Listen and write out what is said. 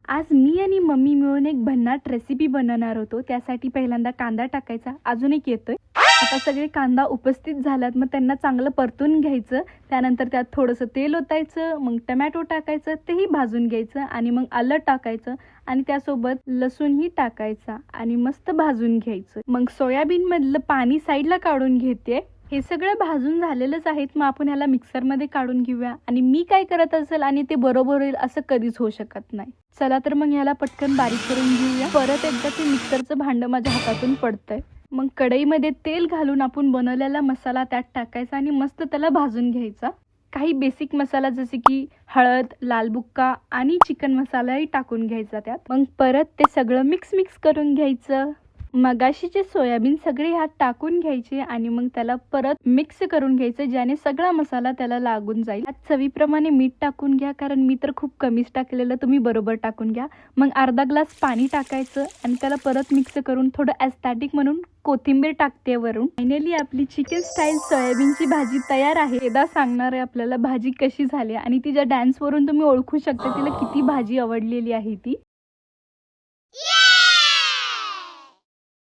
आज मी आणि मम्मी मिळून एक भन्नाट रेसिपी बनवणार होतो। त्यासाठी पहिल्यांदा कांदा टाकायचा, अजून एक येतोय। आता सगळे कांदा उपस्थित झालात, मग त्यांना चांगलं परतून घ्यायचं। त्यानंतर त्यात थोडंसं तेल ओतायचं, मग टोमॅटो टाकायचं, तेही भाजून घ्यायचं आणि मग आलं टाकायचं आणि त्यासोबत लसूणही टाकायचा आणि मस्त भाजून घ्यायचं। मग सोयाबीन मधलं पाणी साईडला काढून घेते। हे सगळं भाजून झालेलंच आहेत, मग आपण ह्याला मिक्सरमध्ये काढून घेऊया। आणि मी काय करत असेल आणि ते बरोबर होईल असं कधीच होऊ शकत नाही। चला तर मग ह्याला पटकन बारीक करून घेऊया। परत एकदा ते मिक्सरचं भांडं माझ्या हातातून पडतंय। मग कढईमध्ये तेल घालून आपण बनवलेला मसाला त्यात टाकायचा आणि मस्त त्याला भाजून घ्यायचा। काही बेसिक मसाला जसे की हळद, लाल बुक्का आणि चिकन मसालाही टाकून घ्यायचा त्यात। मग परत ते सगळं मिक्स करून घ्यायचं। मगाशीचे सोयाबीन सगळे ह्यात टाकून घ्यायचे आणि मग त्याला परत मिक्स करून घ्यायचं, ज्याने सगळा मसाला त्याला लागून जाईल। चवीप्रमाणे मीठ टाकून घ्या, कारण मी तर खूप कमीच टाकलेलं, तुम्ही बरोबर टाकून घ्या। मग अर्धा ग्लास पाणी टाकायचं आणि त्याला परत मिक्स करून थोडं एस्थेटिक म्हणून कोथिंबीर टाकते वरून। फायनली आपली चिकन स्टाईल सोयाबीनची भाजी तयार आहे। एकदा सांगणार आहे आपल्याला भाजी कशी झाली आणि तिच्या डान्स वरून तुम्ही ओळखू शकता तिला किती भाजी आवडलेली आहे ती।